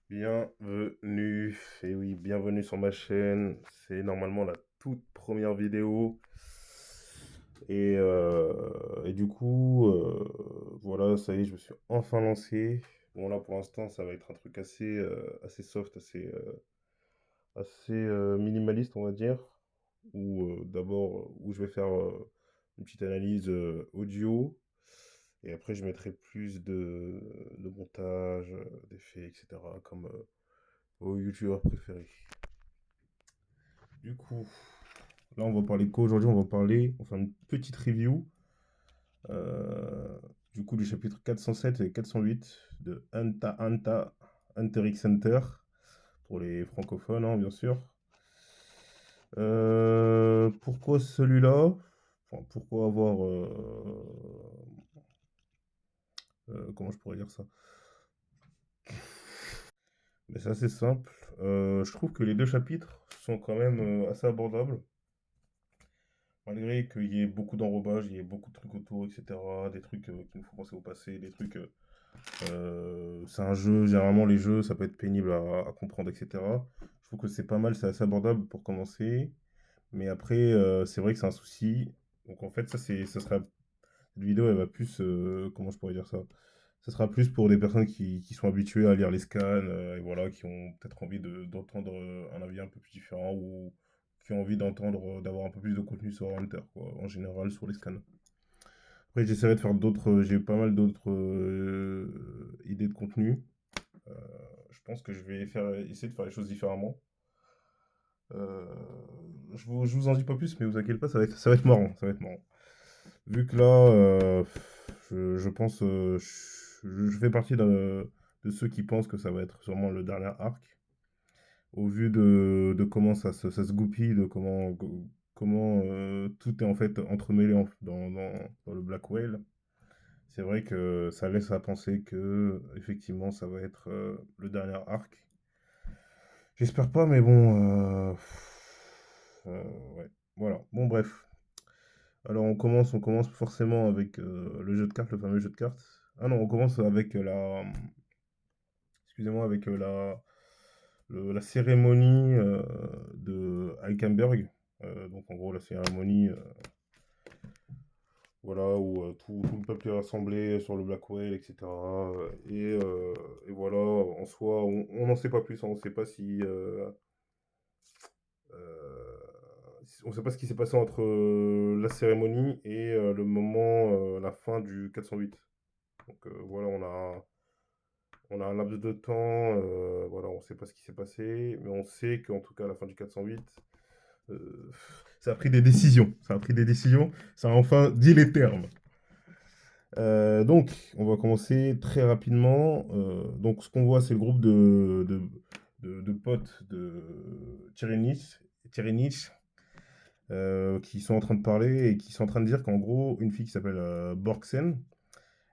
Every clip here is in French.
Bienvenue, et oui, bienvenue sur ma chaîne. C'est normalement la toute première vidéo. Et du coup, voilà, ça y est, je me suis enfin lancé. Bon, là pour l'instant, ça va être un truc assez soft, assez minimaliste, on va dire. Où je vais faire une petite analyse audio. Et après, je mettrai plus de montage, d'effets, etc. Comme vos youtubeurs préférés. Du coup, là, on va parler de quoi aujourd'hui? On va faire une petite review euh, du coup du chapitre 407 et 408 de Anta Anta Hunter x Hunter pour les francophones, hein, bien sûr. Pourquoi celui-là? Enfin, pourquoi avoir. Comment je pourrais dire ça? Mais c'est assez simple. Je trouve que les deux chapitres sont quand même assez abordables. Malgré qu'il y ait beaucoup d'enrobage, il y ait beaucoup de trucs autour, etc. Des trucs qui nous font penser au passé, des trucs. C'est un jeu, généralement les jeux, ça peut être pénible à comprendre, etc. Je trouve que c'est pas mal, c'est assez abordable pour commencer. Mais après, c'est vrai que c'est un souci. Donc en fait, ça sera. Cette vidéo, elle va plus. Comment je pourrais dire ça? Ça sera plus pour des personnes qui sont habituées à lire les scans, et voilà, qui ont peut-être envie d'entendre un avis un peu plus différent ou qui ont envie d'avoir un peu plus de contenu sur Hunter, quoi, en général sur les scans. Après, j'essaierai de faire d'autres, j'ai eu pas mal d'autres idées de contenu. Euh, je pense que je vais essayer de faire les choses différemment. Euh, je vous en dis pas plus, mais vous inquiétez pas, ça va être marrant, ça va être marrant. Vu que là, je pense, je fais partie de ceux qui pensent que ça va être sûrement le dernier arc. Au vu de comment ça se goupille, de comment tout est en fait entremêlé dans le Black Whale. C'est vrai que ça laisse à penser que effectivement ça va être le dernier arc. J'espère pas, mais bon, ouais, voilà. Bon, bref. Alors on commence forcément avec le jeu de cartes, le fameux jeu de cartes. Ah non, on commence avec excusez-moi, avec la cérémonie de Heikenberg. Donc en gros la cérémonie, voilà, où tout le peuple est rassemblé sur le Black Whale, etc. Et voilà, en soi, on n'en sait pas plus, hein. On ne sait pas si, on sait pas ce qui s'est passé entre la cérémonie et le moment, la fin du 408. Donc voilà, on a un laps de temps, voilà, on ne sait pas ce qui s'est passé, mais on sait qu'en tout cas, à la fin du 408, ça a pris des décisions. Ça a pris des décisions. Ça a enfin dit les termes. Donc, on va commencer très rapidement. Donc, ce qu'on voit, c'est le groupe de potes de Tyrénich, qui sont en train de parler et qui sont en train de dire qu'en gros, une fille qui s'appelle Borgsen,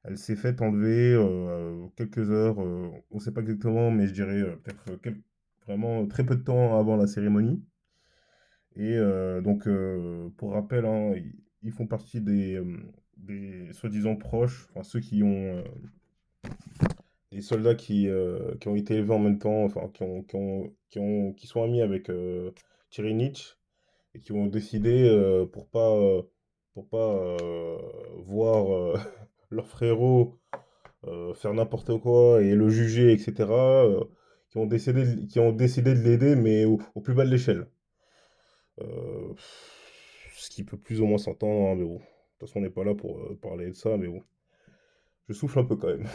elle s'est faite enlever quelques heures, on ne sait pas exactement, mais je dirais peut-être vraiment très peu de temps avant la cérémonie. Pour rappel, hein, ils font partie des soi-disant proches, enfin ceux qui ont des soldats qui ont été élevés en même temps, enfin qui sont amis avec Tyrinich et qui ont décidé pour pas voir leur frérot faire n'importe quoi et le juger, etc. Qui ont décidé de l'aider, mais au plus bas de l'échelle. Euh, Ce qui peut plus ou moins s'entendre, hein, mais bon. De toute façon, on n'est pas là pour parler de ça, mais bon. Je souffle un peu quand même.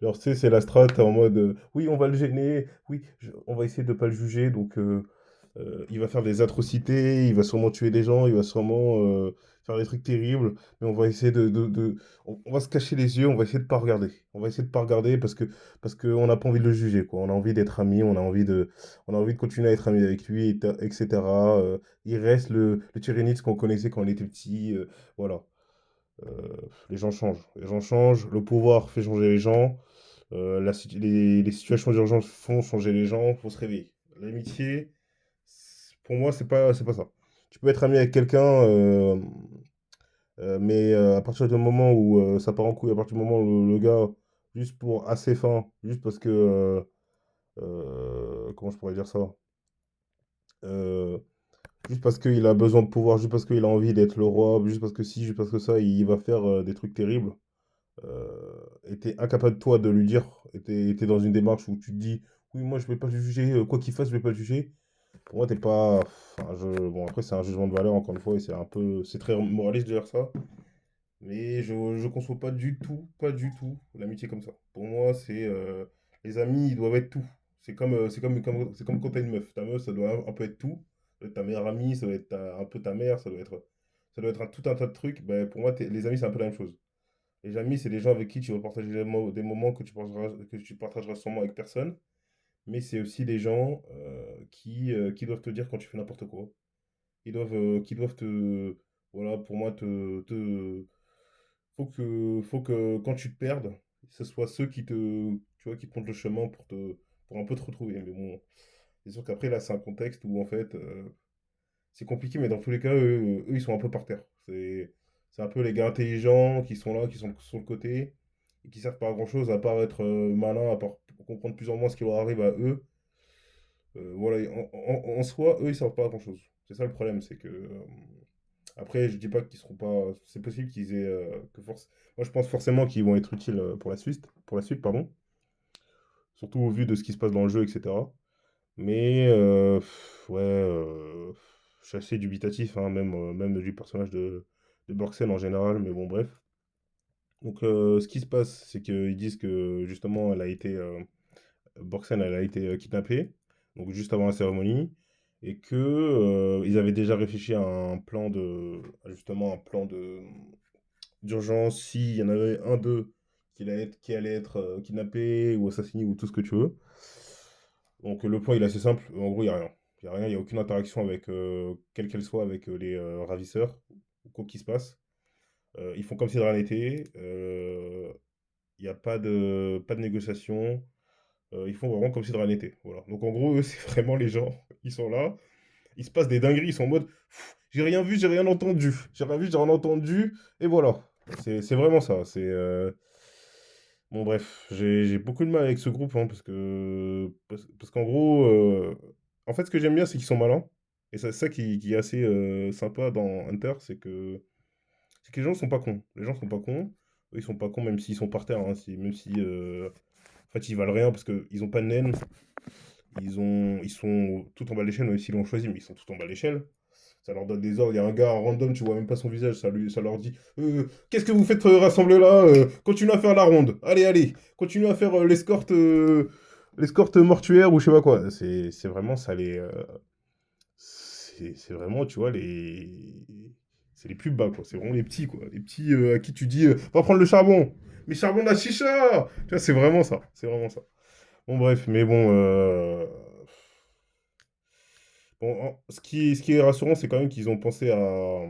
Alors, tu sais, c'est la strat en mode oui, on va le gêner, oui, on va essayer de ne pas le juger, donc il va faire des atrocités, il va sûrement tuer des gens, il va sûrement faire des trucs terribles, mais on va essayer on va se cacher les yeux, on va essayer de pas regarder. On va essayer de pas regarder parce qu'on n'a pas envie de le juger, quoi. On a envie d'être amis, on a envie de continuer à être amis avec lui, etc. Il reste le Tyrannis qu'on connaissait quand on était petit, voilà. Les gens changent. Les gens changent, le pouvoir fait changer les gens, les situations d'urgence font changer les gens, faut se réveiller. L'amitié, pour moi, c'est pas ça. Tu peux être ami avec quelqu'un, mais à partir du moment où ça part en couille, à partir du moment où le gars, juste pour assez fin, juste parce que comment je pourrais dire ça? Euh, Juste parce qu'il a besoin de pouvoir, juste parce qu'il a envie d'être le roi, juste parce que si, juste parce que ça, il va faire des trucs terribles. Et t'es incapable, toi, de lui dire, et t'es dans une démarche où tu te dis, oui, moi, je vais pas le juger, quoi qu'il fasse, je vais pas le juger. Pour moi, t'es pas. Enfin, bon, après, c'est un jugement de valeur, encore une fois, et c'est un peu. C'est très moraliste de dire ça. Mais je conçois pas du tout l'amitié comme ça. Pour moi, c'est les amis, ils doivent être tout. C'est comme quand t'as une meuf. Ta meuf, ça doit un peu être tout. Ça doit être ta meilleure amie, ça doit être un peu ta mère, ça doit être tout un tas de trucs. Ben, pour moi, les amis, c'est un peu la même chose. Les amis, c'est des gens avec qui tu vas partager des moments que tu partageras sûrement avec personne. Mais c'est aussi des gens qui doivent te dire quand tu fais n'importe quoi. Qui doivent te. Voilà, pour moi, faut que quand tu te perdes, ce soit ceux tu vois, qui te montrent le chemin pour un peu te retrouver. Mais bon, c'est sûr qu'après, là, c'est un contexte où, en fait, c'est compliqué, mais dans tous les cas, eux, ils sont un peu par terre. C'est un peu les gars intelligents qui sont là, qui sont sur le côté, et qui servent pas à grand-chose, à part être malin, à part comprendre plus ou moins ce qui leur arrive à eux. Voilà, et en soi, eux, ils servent pas à grand-chose. C'est ça le problème, c'est que après, je dis pas qu'ils seront pas. C'est possible qu'ils aient. Moi, je pense forcément qu'ils vont être utiles pour la suite, pardon. Surtout au vu de ce qui se passe dans le jeu, etc. Mais ouais, je suis assez dubitatif, hein, même du personnage de Borgsen en général. Mais bon, bref. Donc, ce qui se passe, c'est qu'ils disent que justement, Borgsen, elle a été kidnappée, donc juste avant la cérémonie, et que ils avaient déjà réfléchi à justement un plan de d'urgence s'il y en avait un d'eux qui allait être kidnappé ou assassiné ou tout ce que tu veux. Donc le plan il est assez simple. En gros, il n'y a rien. Il n'y a rien, il n'y a aucune interaction avec, quelle qu'elle soit, avec les ravisseurs, ou quoi qu'il se passe. Ils font comme si de rien n'était. Il n'y a pas de négociation. Ils font vraiment comme si de rien n'était. Voilà. Donc en gros, eux, c'est vraiment les gens. Ils sont là. Il se passe des dingueries. Ils sont en mode, j'ai rien vu, j'ai rien entendu. J'ai rien vu, j'ai rien entendu. Et voilà. C'est vraiment ça. Bon, bref, j'ai beaucoup de mal avec ce groupe, hein, parce qu'en gros, en fait, ce que j'aime bien, c'est qu'ils sont malins. Et c'est ça qui est assez sympa dans Hunter, c'est que les gens sont pas cons. Les gens sont pas cons. Eux, ils sont pas cons, même s'ils sont par terre, hein, même si, en fait, ils valent rien, parce qu'ils ont pas de naine. Ils sont tout en bas de l'échelle, même s'ils l'ont choisi, mais ils sont tout en bas de l'échelle. Ça leur donne des ordres. Il y a un gars random, tu vois même pas son visage. Ça leur dit qu'est-ce que vous faites rassembler là continuez à faire la ronde. Allez, allez. Continuez à faire l'escorte mortuaire ou je sais pas quoi. C'est vraiment ça c'est vraiment, tu vois, c'est les plus bas, quoi. C'est vraiment les petits, quoi. Les petits à qui tu dis va prendre le charbon. Mais charbon de la chicha. Tu vois, c'est vraiment ça. C'est vraiment ça. Bon, bref, mais bon. Bon, ce qui est rassurant, c'est quand même qu'ils ont pensé à.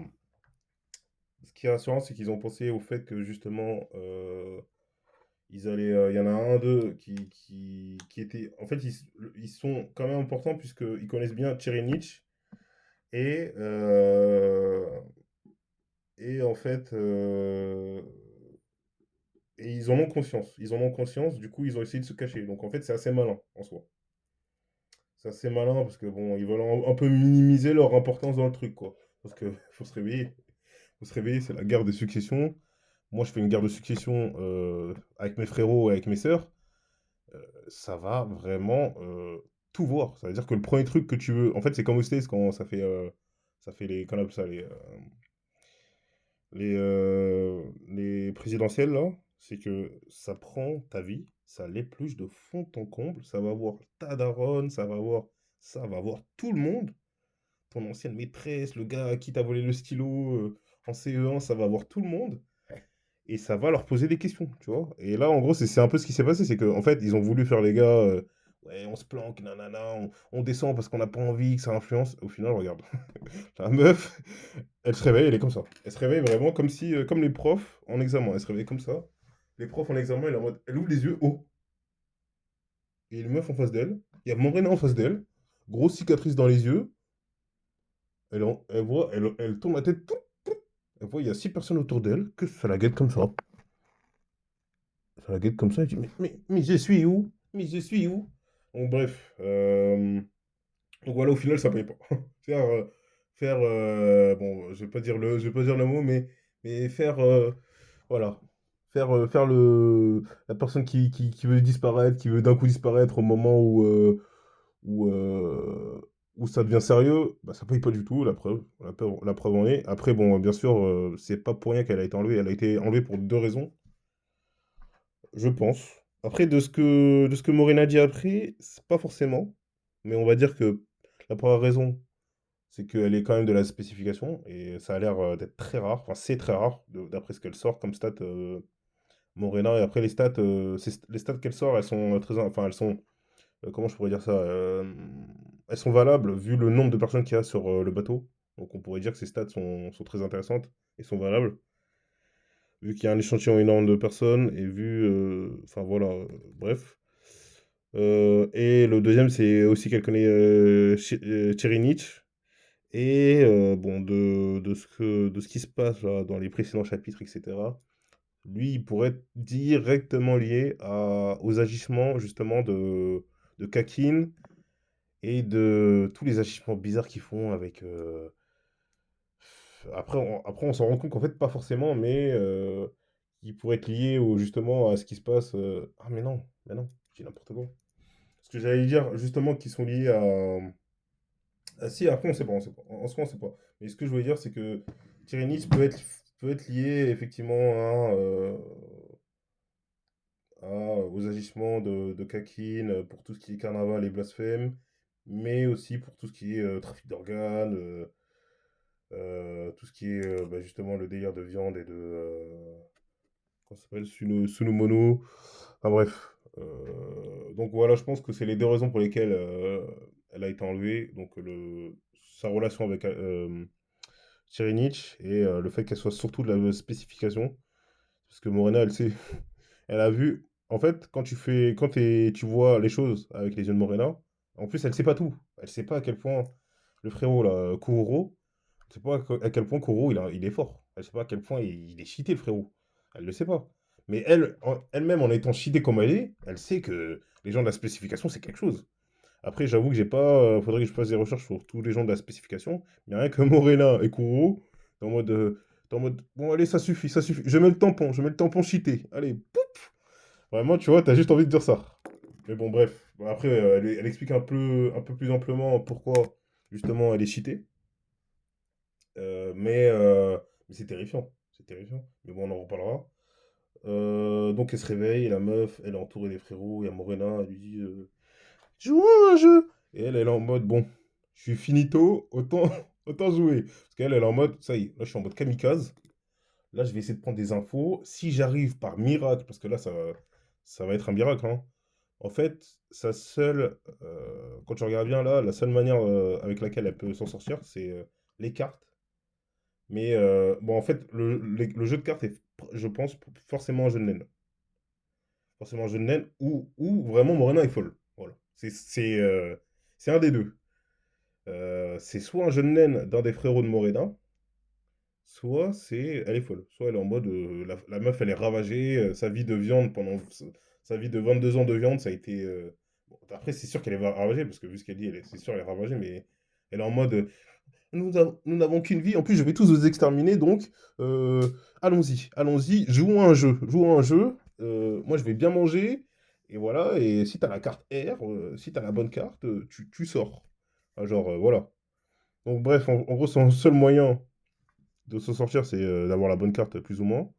Ce qui est rassurant, c'est qu'ils ont pensé au fait que justement, il y en a un d'eux qui était. En fait, ils sont quand même importants puisqu'ils connaissent bien Thierry Nietzsche et, et en fait, et ils en ont conscience. Ils en ont conscience, du coup, ils ont essayé de se cacher. Donc en fait, c'est assez malin en soi. C'est assez malin parce que bon, ils veulent un peu minimiser leur importance dans le truc, quoi. Parce que faut se réveiller. Faut se réveiller, c'est la guerre des successions. Moi, je fais une guerre de succession avec mes frérots et avec mes sœurs. Ça va vraiment tout voir. Ça veut dire que le premier truc que tu veux. En fait, c'est comme aux States quand ça fait les. Qu'on appelle ça les présidentielles, là. C'est que ça prend ta vie, ça l'épluche de fond en comble. Ça va voir ta daronne, ça va voir tout le monde. Ton ancienne maîtresse, le gars à qui t'a volé le stylo en CE1, ça va voir tout le monde. Et ça va leur poser des questions, tu vois. Et là, en gros, c'est un peu ce qui s'est passé, c'est qu'en fait, ils ont voulu faire les gars, ouais, on se planque, nanana, on descend parce qu'on n'a pas envie que ça influence. Au final, regarde, la meuf, elle se réveille, elle est comme ça. Elle se réveille vraiment comme si, comme les profs en examen, elle se réveille comme ça. Les profs en examen, elle est en mode, elle ouvre les yeux haut. Et une meuf en face d'elle, il y a Morena en face d'elle, grosse cicatrice dans les yeux. Elle voit, elle tourne la tête, elle voit, il y a 6 personnes autour d'elle, que ça la guette comme ça. Ça la guette comme ça, elle dit, mais je suis où? Mais je suis où? Donc, bref. Donc voilà, au final, ça paye pas. Faire, bon, je vais pas dire le mot, mais faire, voilà, faire la personne qui veut disparaître, qui veut d'un coup disparaître au moment où, où ça devient sérieux, bah, ça paye pas du tout, la preuve en est. Après, bon, bien sûr, c'est pas pour rien qu'elle a été enlevée. Elle a été enlevée pour deux raisons, je pense. Après, de ce que Morena dit après, c'est pas forcément. Mais on va dire que la première raison, c'est qu'elle est quand même de la spécification et ça a l'air d'être très rare. Enfin, c'est très rare d'après ce qu'elle sort comme stat Morena. Et après, les stats qu'elle sort, elles sont enfin, elles sont, comment je pourrais dire ça? Elles sont valables vu le nombre de personnes qu'il y a sur le bateau. Donc, on pourrait dire que ces stats sont très intéressantes et sont valables vu qu'il y a un échantillon énorme de personnes et enfin voilà, bref. Et le deuxième, c'est aussi qu'elle connaît Chirinich. Et bon, de ce qui se passe là, dans les précédents chapitres, etc., lui, il pourrait être directement lié aux agissements justement de Kakin et de tous les agissements bizarres qu'ils font avec. Après, on s'en rend compte qu'en fait, pas forcément, mais il pourrait être lié justement à ce qui se passe. Ah, mais non, j'ai n'importe quoi. Ce que j'allais dire, justement, qui sont liés à. Ah si, après, on sait pas, on sait pas. En soi, on sait pas. Mais ce que je voulais dire, c'est que Tyrannis peut être lié effectivement aux agissements de Kakin pour tout ce qui est carnaval et blasphème, mais aussi pour tout ce qui est trafic d'organes, tout ce qui est bah, justement le délire de viande et comment ça s'appelle, Sunumono. Enfin bref. Donc voilà, je pense que c'est les deux raisons pour lesquelles elle a été enlevée. Donc sa relation avec Cyrinic et le fait qu'elle soit surtout de la spécification. Parce que Morena, elle sait, elle a vu. En fait, tu vois les choses avec les yeux de Morena, en plus, elle sait pas tout. Elle sait pas à quel point le frérot, là, Kuroro, elle sait pas à quel point Kuroro, il est fort. Elle sait pas à quel point il est cheaté, le frérot. Elle le sait pas. Mais elle-même, en étant cheatée comme elle sait que les gens de la spécification, c'est quelque chose. Après, j'avoue que j'ai pas. Faudrait que je fasse des recherches sur tous les gens de la spécification. Mais rien que Morena et Kuro, t'es en mode. Bon, allez, ça suffit, ça suffit. Je mets le tampon cheaté. Allez, vraiment, tu vois, t'as juste envie de dire ça. Mais bon, bref. Bon, après, elle explique un peu plus amplement pourquoi, justement, elle est cheatée. Mais c'est terrifiant. C'est terrifiant. Mais bon, on en reparlera. Donc, elle se réveille, et la meuf, elle est entourée des frérots. Il y a Morena, elle lui dit joue à un jeu. Et elle est en mode, bon, je suis finito, autant, autant jouer. Parce qu'elle, elle est en mode, ça y est, là, je suis en mode kamikaze. Là, je vais essayer de prendre des infos. Si j'arrive par miracle, parce que là, ça va être un miracle, hein. En fait, quand tu regardes bien là, la seule manière avec laquelle elle peut s'en sortir, c'est les cartes. Mais bon, en fait, le jeu de cartes est, je pense, forcément un jeu de naine. Forcément un jeu de naine ou vraiment Morena est folle. Voilà. C'est un des deux. C'est soit un jeu de naine d'un des frérots de Morena, soit elle est folle. Soit elle est en mode, la meuf, elle est ravagée, sa vie de viande sa vie de 22 ans de viande, ça a été. Bon, après, c'est sûr qu'elle est ravagée, parce que vu ce qu'elle dit, c'est sûr qu'elle est ravagée, mais elle est en mode, nous n'avons qu'une vie, en plus, je vais tous vous exterminer, donc, allons-y, allons-y, jouons à un jeu, moi, je vais bien manger, et voilà, et si t'as la carte R, si t'as la bonne carte, tu sors. Ah, genre, voilà. Donc, bref, en gros, son seul moyen de s'en sortir, c'est d'avoir la bonne carte plus ou moins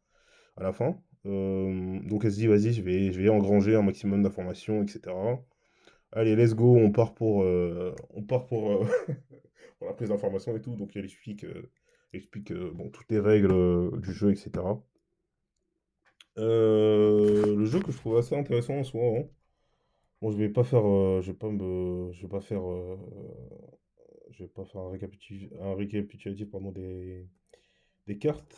à la fin. Donc elle se dit, vas-y, je vais engranger un maximum d'informations, etc. Allez, let's go, on part pour la prise d'informations et tout. Donc elle explique bon, toutes les règles du jeu, etc. Le jeu que je trouve assez intéressant en soi, hein. Bon, je vais pas faire un récapitulatif pardon, des cartes.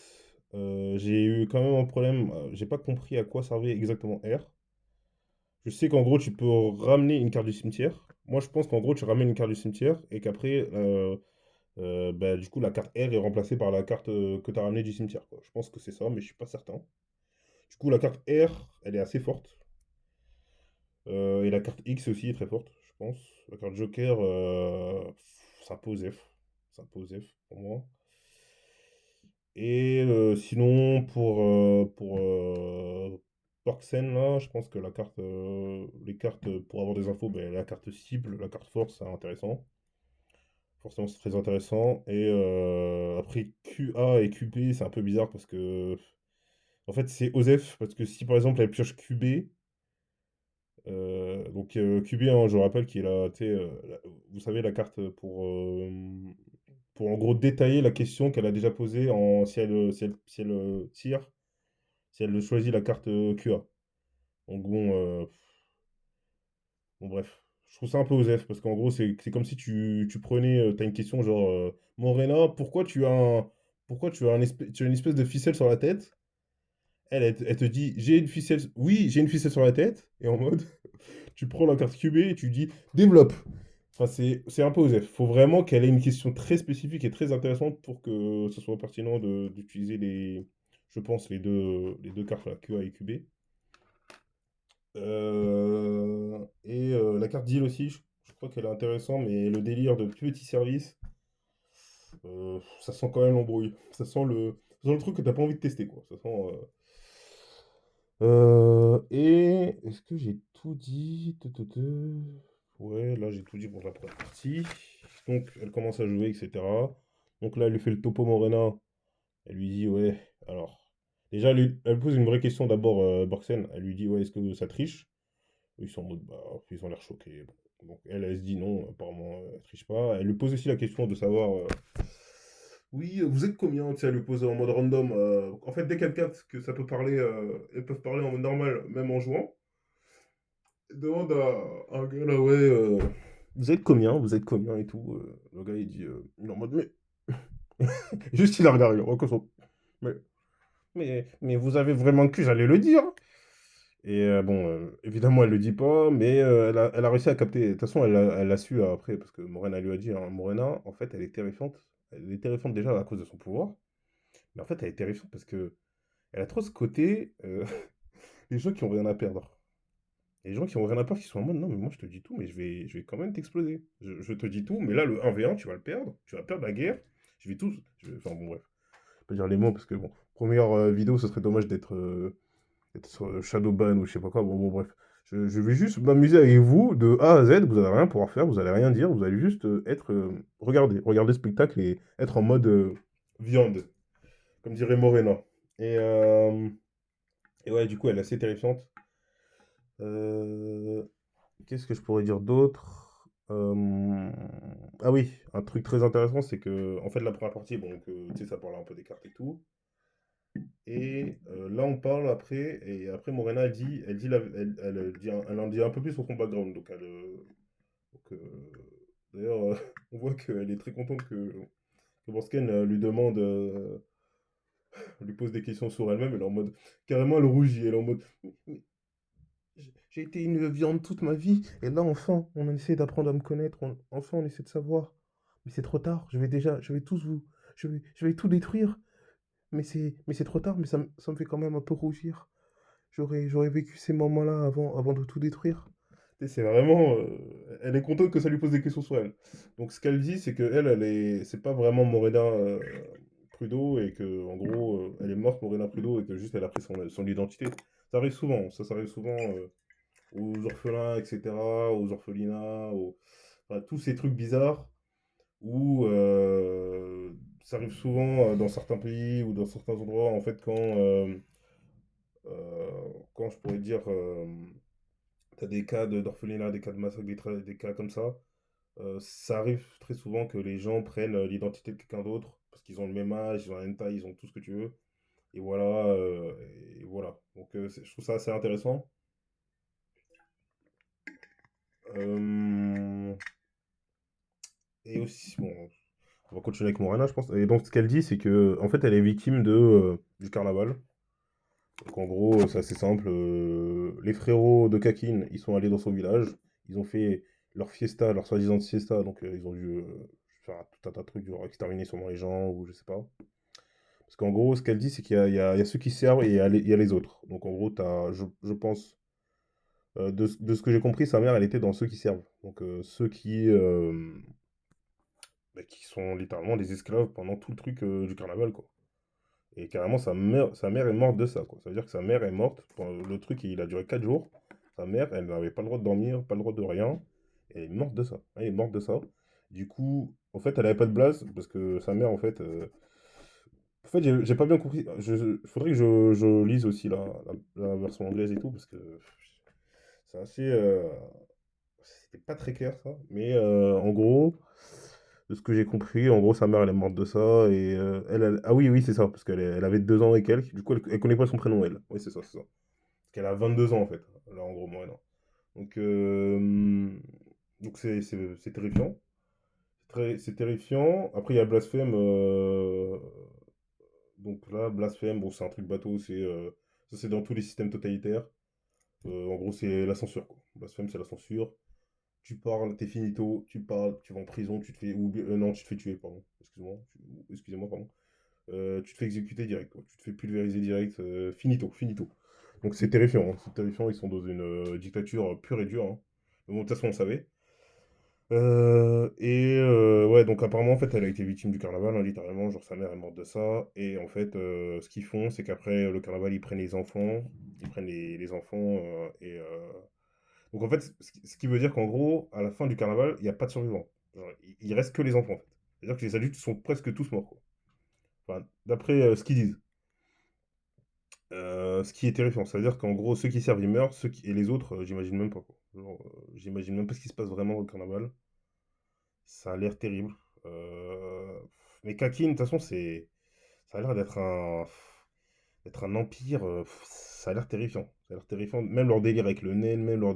J'ai eu quand même un problème. J'ai pas compris à quoi servait exactement R. Je sais qu'en gros, tu peux ramener une carte du cimetière. Moi, je pense qu'en gros, tu ramènes une carte du cimetière et qu'après, bah, du coup, la carte R est remplacée par la carte que tu as ramenée du cimetière, quoi. Je pense que c'est ça, mais je suis pas certain. Du coup, la carte R, elle est assez forte. Et la carte X aussi est très forte, je pense. La carte Joker, ça pose F. Ça pose F pour moi. Et sinon, pour Parksen, là, je pense que les cartes pour avoir des infos, ben, la carte cible, la carte force, c'est intéressant. Forcément, c'est très intéressant. Et après, QA et QB, c'est un peu bizarre parce que, en fait, c'est OSEF. Parce que si par exemple, elle pioche QB, donc QB, hein, je rappelle qu'il a, tu sais, vous savez, la carte pour en gros détailler la question qu'elle a déjà posée si elle tire, si elle choisit la carte QA. Donc bon, bref. Je trouve ça un peu osef parce qu'en gros, c'est comme si tu prenais, t'as une question genre, Morena, tu as une espèce de ficelle sur la tête? Elle te dit, j'ai une ficelle, oui, j'ai une ficelle sur la tête. Et en mode, tu prends la carte QB et tu dis, développe. Enfin, c'est un peu osef. Faut vraiment qu'elle ait une question très spécifique et très intéressante pour que ce soit pertinent d'utiliser je pense, les deux cartes, là, QA et QB. La carte deal aussi, je crois qu'elle est intéressante, mais le délire de petit service, ça sent quand même l'embrouille. Ça sent le truc que t'as pas envie de tester, quoi. Et est-ce que j'ai tout dit? Ouais, là j'ai tout dit pour la première partie. Donc elle commence à jouer, etc. Donc là elle lui fait le topo Morena. Elle lui dit ouais, alors. Déjà elle pose une vraie question d'abord, Borksen. Elle lui dit ouais, est-ce que ça triche? Ils sont en mode, bah, ils ont l'air choqués. Bon. Donc elle se dit non, apparemment, elle triche pas. Elle lui pose aussi la question de savoir, oui, vous êtes combien? Tu sais, elle lui pose en mode random. En fait, dès qu'elle capte que ça peut parler, elles peuvent parler en mode normal, même en jouant. Elle demande à un gars là, ouais, vous êtes combien? Vous êtes combien et tout. Le gars il dit, il est en mode, mais. Juste il la regarde, il reconnaît mais, mais vous avez vraiment cru, j'allais le dire. Et bon, évidemment, elle le dit pas, mais elle a réussi à capter. De toute façon, elle l'a su après, parce que Morena lui a dit, hein, Morena, en fait, elle est terrifiante. Elle est terrifiante déjà à cause de son pouvoir, mais en fait, elle est terrifiante parce que elle a trop ce côté, les gens qui ont rien à perdre. Et les gens qui ont rien à perdre, qui sont en mode, non, mais moi, je te dis tout, mais je vais quand même t'exploser. Je te dis tout, mais là, le 1v1, tu vas le perdre. Tu vas perdre la guerre. Enfin, bon, bref. Je vais pas dire les mots, parce que, bon, première vidéo, ce serait dommage d'être sur Shadowban ou je sais pas quoi. Bon, bref. Je vais juste m'amuser avec vous de A à Z. Vous allez rien pouvoir faire, vous allez rien dire. Vous allez juste regarder le spectacle et être en mode viande, comme dirait Morena. Et, euh, et ouais, du coup, elle est assez terrifiante. Euh, Qu'est-ce que je pourrais dire d'autre? Ah oui, un truc très intéressant, c'est que, en fait, la première partie, bon, tu sais, ça parle un peu des cartes et tout. Et là, on parle après, et après, Morena, elle en dit un peu plus sur son background. Donc, d'ailleurs, on voit qu'elle est très contente que Borsken lui pose des questions sur elle-même. Elle est en mode, carrément, elle rougit. Elle est en mode, mais j'ai été une viande toute ma vie, et là, enfin, on essaie d'apprendre à me connaître. Enfin, on essaie de savoir. Mais c'est trop tard. Je vais tout détruire. Mais c'est trop tard, mais ça me fait quand même un peu rougir. J'aurais vécu ces moments-là avant de tout détruire. Tu sais, c'est vraiment. Elle est contente que ça lui pose des questions sur elle. Donc, ce qu'elle dit, c'est que c'est pas vraiment Morena Trudeau et que, en gros, elle est morte, Morena Trudeau, et que juste elle a pris son identité. Ça arrive souvent aux orphelins, etc., aux orphelinats, enfin, tous ces trucs bizarres où ça arrive souvent dans certains pays ou dans certains endroits, en fait, quand je pourrais dire, tu as des cas d'orphelinat, des cas de massacre, des cas comme ça, ça arrive très souvent que les gens prennent l'identité de quelqu'un d'autre parce qu'ils ont le même âge, ils ont la même taille, ils ont tout ce que tu veux. Et voilà. Et voilà. Donc je trouve ça assez intéressant. Euh, et aussi, bon, on va continuer avec Morena, je pense. Et donc, ce qu'elle dit, c'est que, en fait, elle est victime du carnaval. Donc en gros, c'est assez simple. Les frérots de Kakin, ils sont allés dans son village. Ils ont fait leur fiesta, leur soi-disant siesta. Donc ils ont dû faire tout un tas de trucs, genre exterminer sûrement les gens ou je sais pas. Parce qu'en gros, ce qu'elle dit, c'est qu'il y a ceux qui servent et il y a les autres. Donc en gros, je pense, De ce que j'ai compris, sa mère, elle était dans ceux qui servent. Donc ceux bah, qui sont littéralement des esclaves pendant tout le truc du carnaval, quoi. Et carrément, sa mère est morte de ça, quoi. Ça veut dire que sa mère est morte. Le truc, il a duré 4 jours. Sa mère, elle n'avait pas le droit de dormir, pas le droit de rien. Elle est morte de ça. Elle est morte de ça. Du coup, en fait, elle avait pas de blase parce que sa mère, en fait, j'ai pas bien compris. Faudrait que je lise aussi la version anglaise et tout parce que c'est assez. C'était pas très clair ça. Mais en gros, de ce que j'ai compris, en gros, sa mère, elle est morte de ça. Et ah oui, oui, c'est ça. Parce elle avait 2 ans et quelques. Du coup, elle connaît pas son prénom, elle. Oui, c'est ça, c'est ça. Parce qu'elle a 22 ans, en fait. Là, en gros, moi, non. Donc, c'est terrifiant. C'est terrifiant. Après, il y a Blasphème. Donc là, Blasphème, bon, c'est un truc bateau. Ça, c'est dans tous les systèmes totalitaires. En gros, c'est la censure, quoi. Blasphème, c'est la censure. Tu parles, t'es finito, tu parles, tu vas en prison, tu te fais. Non, tu te fais tuer, pardon. Excuse-moi. Excusez-moi, pardon. Tu te fais exécuter direct, quoi. Tu te fais pulvériser direct. Finito, finito. Donc c'est terrifiant, hein. C'est terrifiant. Ils sont dans une dictature pure et dure, hein. Mais bon, de toute façon, on savait. Ouais, donc apparemment, en fait, elle a été victime du carnaval, hein, littéralement. Genre, sa mère est morte de ça. Et en fait, ce qu'ils font, c'est qu'après le carnaval, ils prennent les enfants. Ils prennent les enfants. Donc en fait, ce qui veut dire qu'en gros, à la fin du carnaval, il n'y a pas de survivants. Genre, il reste que les enfants, en fait. C'est-à-dire que les adultes sont presque tous morts, quoi. Enfin, d'après ce qu'ils disent. Ce qui est terrifiant, c'est-à-dire qu'en gros, ceux qui servent, ils meurent, et les autres, j'imagine même pas, quoi. Genre, j'imagine même pas ce qui se passe vraiment au carnaval. Ça a l'air terrible. Euh, Mais Kakin, de toute façon, ça a l'air d'être un empire. Ça a l'air terrifiant. Ça a l'air terrifiant. Même leur délire avec le naine, même leur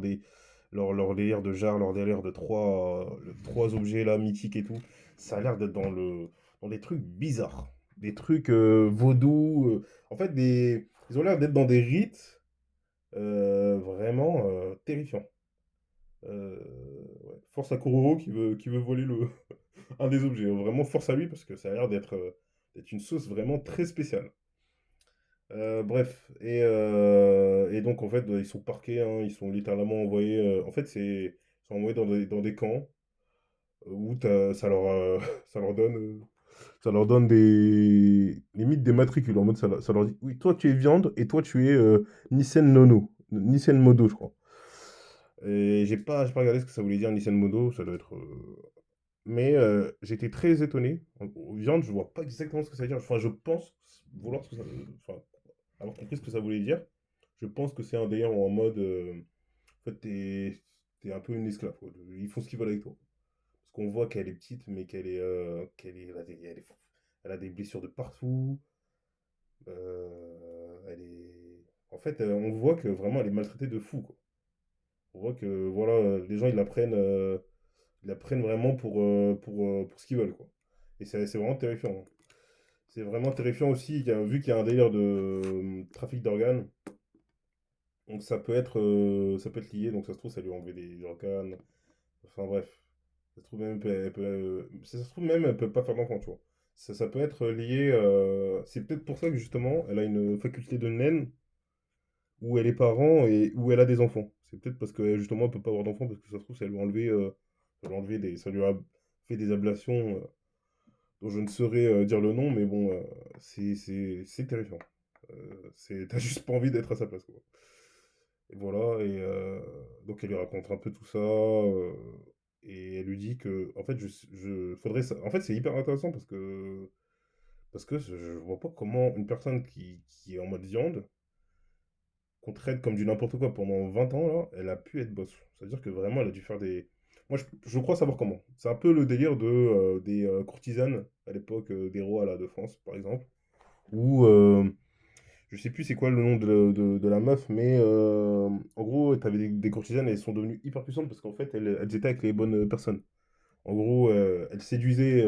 délire de Jar, leur délire de trois objets là, mythiques et tout. Ça a l'air d'être dans des trucs bizarres. Des trucs vaudous. En fait, ils ont l'air d'être dans des rites vraiment terrifiants. Ouais. Force à Kuroro qui veut voler un des objets. Vraiment force à lui parce que ça a l'air d'être une sauce vraiment très spéciale. Bref, et donc en fait, ils sont parqués, hein, ils sont littéralement envoyés. En fait, ils sont envoyés dans des camps où ça leur donne limite des matricules. En mode, ça leur dit, oui, toi tu es viande et toi tu es Nissen Nono, Nissen Modo, je crois. Et j'ai pas regardé ce que ça voulait dire Nissen Modo, ça doit être. Mais j'étais très étonné. Viande, je vois pas exactement ce que ça veut dire. Enfin, je pense vouloir ce que ça, enfin, avoir compris ce que ça voulait dire. Je pense que c'est un délire en mode, en fait, t'es un peu une esclave, quoi. Ils font ce qu'ils veulent avec toi. Parce qu'on voit qu'elle est petite, mais elle a des blessures de partout. En fait, on voit que vraiment elle est maltraitée de fou, quoi. On voit que voilà, les gens ils la prennent vraiment pour ce qu'ils veulent, quoi. Et c'est vraiment terrifiant, hein. C'est vraiment terrifiant aussi, vu qu'il y a un délire de trafic d'organes. Donc ça peut être lié, donc ça se trouve, ça lui a enlevé des organes. Enfin bref. Ça se trouve même, ça se trouve même, elle peut pas faire d'enfant, tu vois. Ça peut être lié. C'est peut-être pour ça que justement, elle a une faculté de naine où elle est parent et où elle a des enfants. C'est peut-être parce que justement, elle peut pas avoir d'enfants parce que ça se trouve, ça lui a fait des ablations dont je ne saurais dire le nom, mais bon, c'est terrifiant. T'as juste pas envie d'être à sa place, quoi. Et voilà, et donc elle lui raconte un peu tout ça, et elle lui dit que, en fait, faudrait en fait, c'est hyper intéressant parce que je vois pas comment une personne qui est en mode viande, qu'on traite comme du n'importe quoi pendant 20 ans, là, elle a pu être boss. C'est-à-dire que vraiment, elle a dû faire des. Moi, je crois savoir comment. C'est un peu le délire des courtisanes à l'époque des rois là, de France, par exemple, où je sais plus c'est quoi le nom de la meuf, mais en gros, t'avais des courtisanes et elles sont devenues hyper puissantes parce qu'en fait, elles étaient avec les bonnes personnes. En gros, elles séduisaient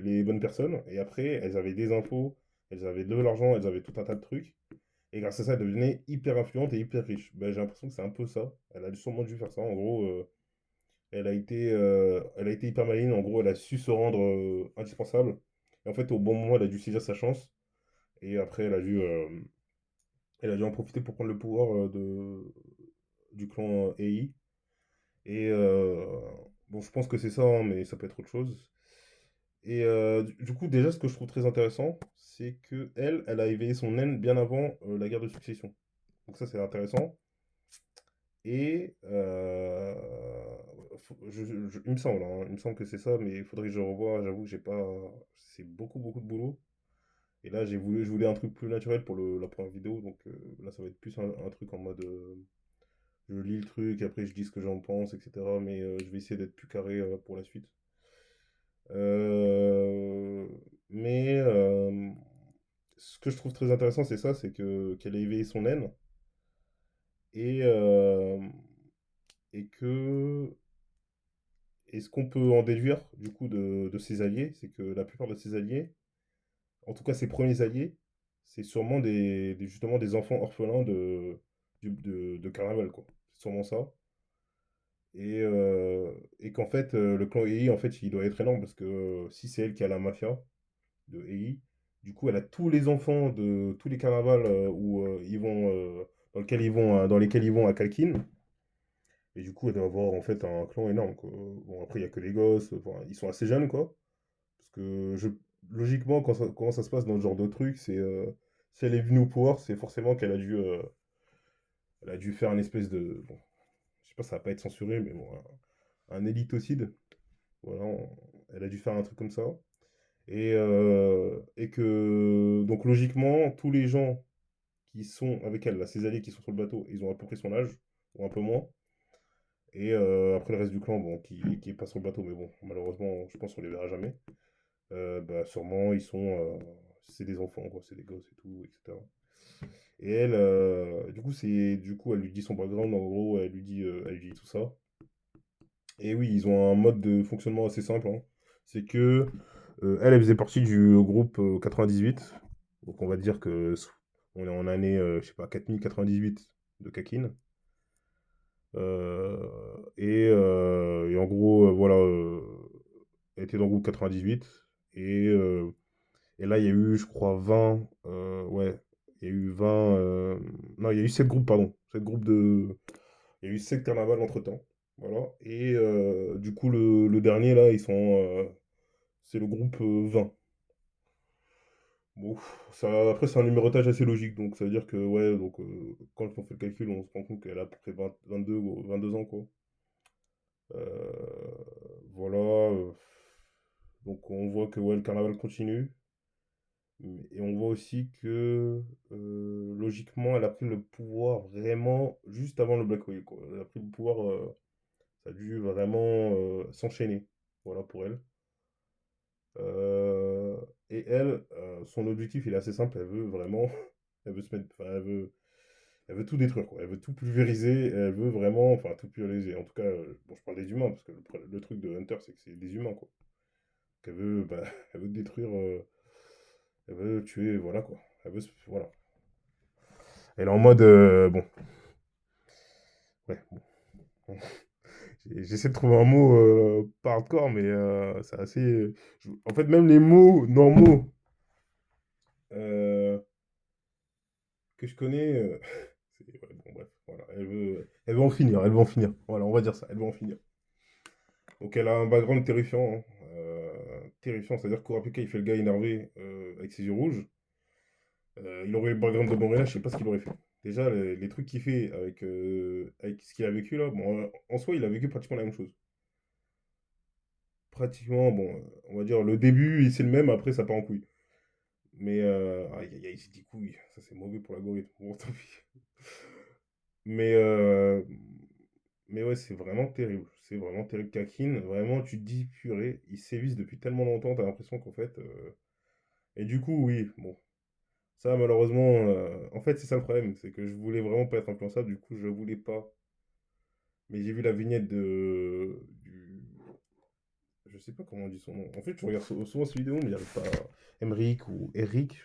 les bonnes personnes et après, elles avaient des infos, elles avaient de l'argent, elles avaient tout un tas de trucs. Et grâce à ça, elles devenaient hyper influentes et hyper riches. Ben, j'ai l'impression que c'est un peu ça. Elle a sûrement dû faire ça. En gros, elle a été hyper maligne. En gros, elle a su se rendre indispensable. Et en fait, au bon moment, elle a dû saisir sa chance. Et après, elle a dû en profiter pour prendre le pouvoir du clan EI. Et bon, je pense que c'est ça, hein, mais ça peut être autre chose. Et du coup, déjà, ce que je trouve très intéressant, c'est que elle a éveillé son naine bien avant la guerre de succession. Donc ça, c'est intéressant. Et il me semble, hein, il me semble que c'est ça, mais il faudrait que je revoie. J'avoue que j'ai pas, c'est beaucoup beaucoup de boulot. Et là, je voulais un truc plus naturel pour la première vidéo, donc là, ça va être plus un truc en mode, je lis le truc, après je dis ce que j'en pense, etc. Mais je vais essayer d'être plus carré pour la suite. Euh, mais ce que je trouve très intéressant, c'est ça, c'est que qu'elle a éveillé son haine et et que et ce qu'on peut en déduire du coup de ses alliés, c'est que la plupart de ses alliés, en tout cas ses premiers alliés, c'est sûrement justement des enfants orphelins de Carnaval, quoi. C'est sûrement ça. Et, et qu'en fait, le clan EI, en fait, il doit être énorme parce que si c'est elle qui a la mafia de EI, du coup, elle a tous les enfants de tous les carnavals dans lesquels ils vont à Kalkin. Et du coup, elle doit avoir en fait un clan énorme, quoi. Bon, après, il n'y a que les gosses, enfin, ils sont assez jeunes, quoi. Parce que logiquement, comment ça se passe dans ce genre de truc, c'est si elle est venue au pouvoir, c'est forcément qu'elle elle a dû faire un espèce de. Bon, je sais pas, ça va pas être censuré, mais bon, un élitocide. Voilà, elle a dû faire un truc comme ça. Et que, donc logiquement, tous les gens qui sont avec elle, là, ses alliés qui sont sur le bateau, ils ont à peu près son âge, ou un peu moins. Et après le reste du clan, bon, qui est pas sur le bateau, mais bon, malheureusement, je pense qu'on les verra jamais. Bah, sûrement, c'est des enfants, quoi, c'est des gosses et tout, etc. Et elle, du coup, elle lui dit son background, en gros, elle lui dit tout ça. Et oui, ils ont un mode de fonctionnement assez simple, hein. C'est que elle faisait partie du groupe 98. Donc on va dire que on est en année, je sais pas, 4098 de Kakin. Euh, et en gros, voilà, elle était dans le groupe 98. Et, euh, et là, il y a eu, je crois, 20. Ouais, il y a eu 20. Non, il y a eu 7 groupes, pardon. 7 groupes de. Il y a eu 7 carnavals entre-temps. Voilà. Et du coup, le dernier, là, c'est le groupe 20. Bon, ça, après, c'est un numérotage assez logique. Donc, ça veut dire que, ouais, donc, quand on fait le calcul, on se rend compte qu'elle a à peu près 22 ans, quoi. Voilà. Donc, on voit que, ouais, le carnaval continue. Et on voit aussi que, logiquement, elle a pris le pouvoir vraiment juste avant le Black Whale, quoi. Elle a pris le pouvoir. Ça a dû vraiment s'enchaîner. Voilà pour elle. Euh, et elle, son objectif, il est assez simple. Elle veut vraiment. Elle veut se mettre. Enfin, elle veut tout détruire, quoi. Elle veut tout pulvériser. Elle veut vraiment. Enfin, tout pulvériser. En tout cas, bon, je parle des humains, parce que le truc de Hunter, c'est que c'est des humains, quoi. Donc, bah, elle veut détruire. Elle veut tuer. Voilà, quoi. Voilà. Elle est en mode. Bon. Ouais, bon. J'essaie de trouver un mot pas hardcore, mais c'est assez. En fait, même les mots normaux euh, que je connais, ouais, bon, bref, voilà. Elle veut en finir, elle veut en finir. Voilà, on va dire ça, elle veut en finir. Donc, elle a un background terrifiant, hein. Terrifiant, c'est-à-dire que Kurapika, il fait le gars énervé avec ses yeux rouges. Il aurait eu le background de Morena, je sais pas ce qu'il aurait fait. Déjà, les trucs qu'il fait avec ce qu'il a vécu là, bon, en soi, il a vécu pratiquement la même chose. Pratiquement, bon, on va dire le début, c'est le même, après ça part en couille. Mais aïe aïe aïe, j'ai dit couille, ça c'est mauvais pour l'algorithme. Bon, tant pis. Mais, mais ouais, c'est vraiment terrible. C'est vraiment terrible. Kakin, vraiment, tu te dis, purée, ils sévissent depuis tellement longtemps, t'as l'impression qu'en fait. Et du coup, oui, bon, ça malheureusement, en fait, c'est ça le problème, c'est que je voulais vraiment pas être influençable, du coup, je voulais pas. Mais j'ai vu la vignette je sais pas comment on dit son nom. En fait, je regarde souvent ces vidéos, mais j'arrive pas à. Emric ou Eric.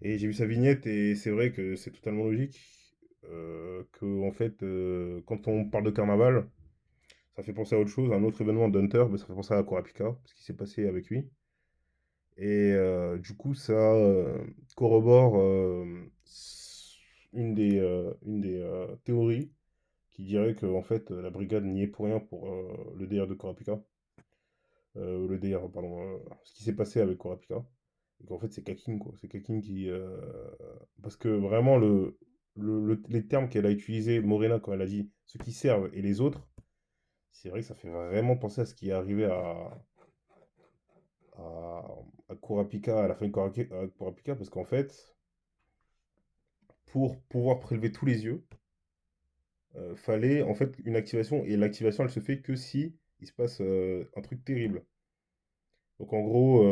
Et j'ai vu sa vignette et c'est vrai que c'est totalement logique. Que, en fait, quand on parle de carnaval, ça fait penser à autre chose, à un autre événement d'Hunter, mais ça fait penser à Kurapika, ce qui s'est passé avec lui. Et du coup, ça corrobore une des théories qui dirait que en fait la brigade n'y est pour rien pour le délire de Kurapika. Le délire, pardon, ce qui s'est passé avec Kurapika. Et qu'en fait c'est Kakin quoi. C'est Kakin qui. Parce que vraiment les termes qu'elle a utilisés, Morena, quand elle a dit ceux qui servent et les autres, c'est vrai que ça fait vraiment penser à ce qui est arrivé à Kurapika, à la fin de Kurapika, parce qu'en fait, pour pouvoir prélever tous les yeux, fallait en fait une activation, et l'activation elle se fait que si il se passe un truc terrible. Donc en gros,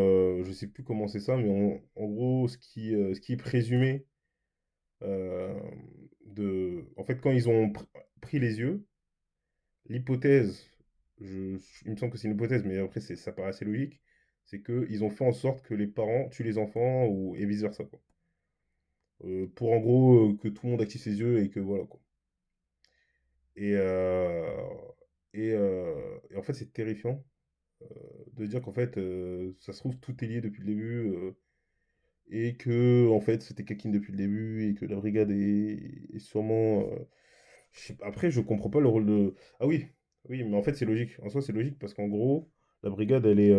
je sais plus comment c'est ça, mais en gros, ce qui est présumé euh, en fait, quand ils ont pris les yeux, l'hypothèse, il me semble que c'est une hypothèse, mais après ça paraît assez logique, c'est qu'ils ont fait en sorte que les parents tuent les enfants et vice versa quoi. Pour en gros que tout le monde active ses yeux et que voilà quoi. Et, et en fait, c'est terrifiant de dire qu'en fait, ça se trouve, tout est lié depuis le début et que en fait, c'était Kakin depuis le début et que la brigade est sûrement. Après, je comprends pas le rôle de. Ah oui, oui, mais en fait, c'est logique. En soi, c'est logique parce qu'en gros, la brigade, elle est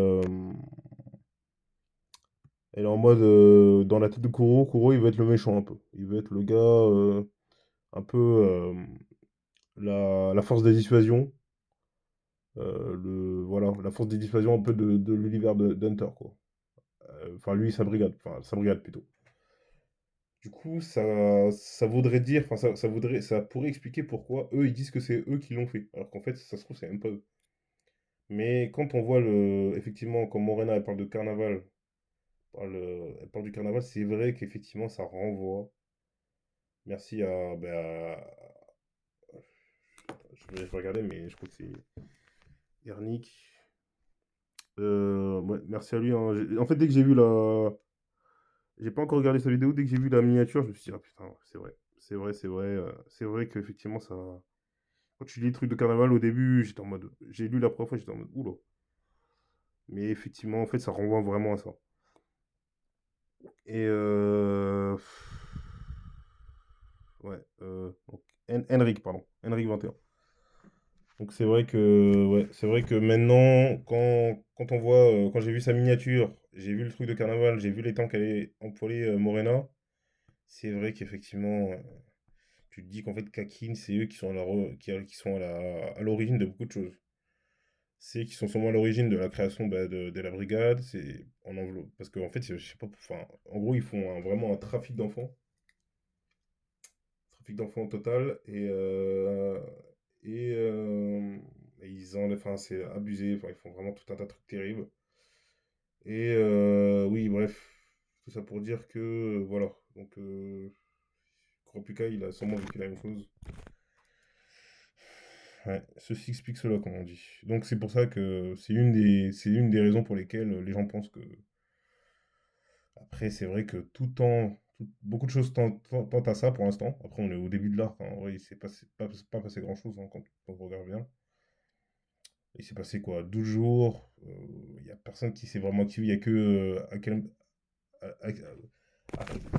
en mode dans la tête de Kuro. Kuro, il veut être le méchant un peu. Il veut être le gars un peu la force de dissuasion. Voilà, la force de dissuasion un peu de l'univers d'Hunter, quoi. Enfin, lui, sa brigade plutôt. Du coup, ça voudrait dire, enfin, ça pourrait expliquer pourquoi eux, ils disent que c'est eux qui l'ont fait. Alors qu'en fait, ça se trouve, c'est même pas eux. Mais quand on voit effectivement, quand Morena, elle parle de carnaval, elle parle du carnaval, c'est vrai qu'effectivement, ça renvoie. Merci je vais regarder, mais je crois que c'est Ernick. Ouais, merci à lui, hein. En fait, dès que j'ai vu j'ai pas encore regardé sa vidéo, dès que j'ai vu la miniature, je me suis dit, ah putain, c'est vrai. C'est vrai, c'est vrai. C'est vrai qu'effectivement, ça. Quand tu lis le truc de carnaval au début, j'étais en mode. J'ai lu la première fois, j'étais en mode, oula. Mais effectivement, en fait, ça renvoie vraiment à ça. Et ouais. Donc, Henrik, pardon. Henrik 21. Donc c'est vrai que ouais, c'est vrai que maintenant, quand on voit, quand j'ai vu sa miniature, j'ai vu le truc de carnaval, j'ai vu les temps qu'elle est employée Morena, c'est vrai qu'effectivement, tu te dis qu'en fait Kakin, c'est eux qui sont qui sont à l'origine de beaucoup de choses. C'est qui sont sûrement à l'origine de la création de la brigade, c'est en enveloppe. Parce qu'en fait, je sais pas, enfin, en gros, ils font vraiment un trafic d'enfants total, et, euh, et ils enlèvent, enfin, c'est abusé, enfin, ils font vraiment tout un tas de trucs terribles. Et oui, bref, tout ça pour dire que, voilà, donc, Kurapika, il a sûrement vécu la même chose. Ouais, ceci explique cela, comme on dit. Donc c'est pour ça que c'est une des raisons pour lesquelles les gens pensent que. Après, c'est vrai que beaucoup de choses tentent à ça pour l'instant. Après, on est au début de l'arc, hein. En vrai, il s'est pas passé grand-chose hein, quand on regarde bien. Il s'est passé quoi? 12 jours. Il n'y a personne qui s'est vraiment activé. Il n'y a que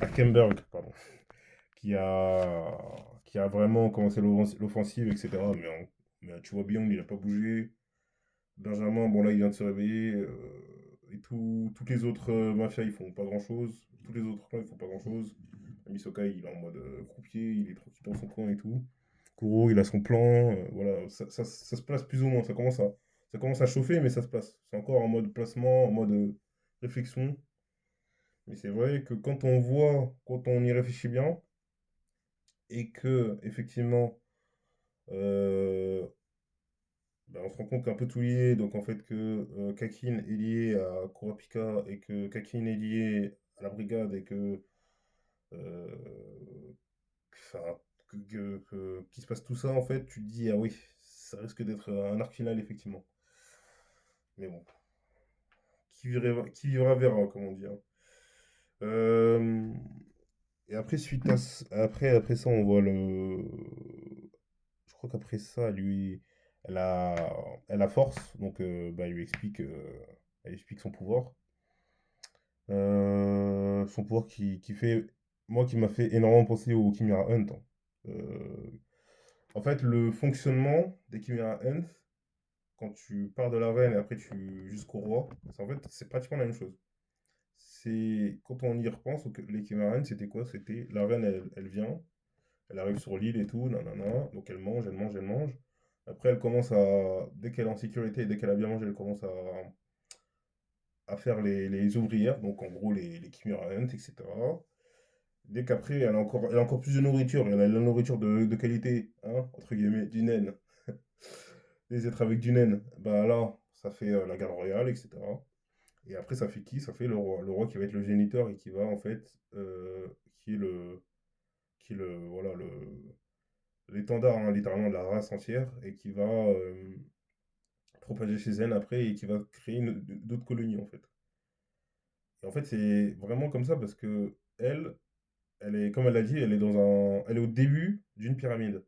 Hackenberg, pardon, qui a vraiment commencé l'offensive, etc. Mais tu vois, Beyond, il n'a pas bougé. Benjamin, bon là, il vient de se réveiller. Et toutes les autres mafias, ils font pas grand-chose. Tous les autres clans, ils font pas grand-chose. Misoka, il est en mode croupier, il est tranquille dans son coin et tout. Kuro, il a son plan. Voilà, ça se place plus ou moins. Ça commence à chauffer, mais ça se place. C'est encore en mode placement, en mode réflexion. Mais c'est vrai que quand on y réfléchit bien, et que, effectivement, euh, ben, on se rend compte qu'un peu tout lié, donc en fait que Kakin est lié à Kurapika et que Kakin est lié à la brigade et que, euh, enfin, qu'il se passe tout ça, en fait, tu te dis, ah oui, ça risque d'être un arc final, effectivement. Mais bon, qui vivra verra, comme on dit, hein. Euh, et après, après ça, on voit je crois qu'après ça, elle a, elle a force, donc bah, elle explique son pouvoir. Son pouvoir qui fait, moi, qui m'a fait énormément penser au Chimera Hunt, hein. Euh, En fait, le fonctionnement des Chimera Ant, quand tu pars de la reine et après jusqu'au roi, en fait, c'est pratiquement la même chose. C'est quand on y repense, les Chimera Ant, c'était quoi? C'était la reine, elle vient, elle arrive sur l'île et tout, nanana, donc elle mange, elle mange, elle mange. Après, elle commence à, dès qu'elle est en sécurité, dès qu'elle a bien mangé, elle commence à faire les ouvrières, donc en gros les Chimera Ant, etc. Dès qu'après, elle a encore plus de nourriture, elle a la nourriture de qualité, hein, entre guillemets, du naine. Les êtres avec du naine, bah là, ça fait la garde royale, etc. Et après, ça fait qui? Ça fait le roi. Le roi qui va être le géniteur et qui va, en fait, qui est voilà, l'étendard, hein, littéralement, de la race entière, et qui va propager ses aines après, et qui va créer d'autres colonies, en fait. Et en fait, c'est vraiment comme ça, parce que elle est, comme elle l'a dit, elle est au début d'une pyramide.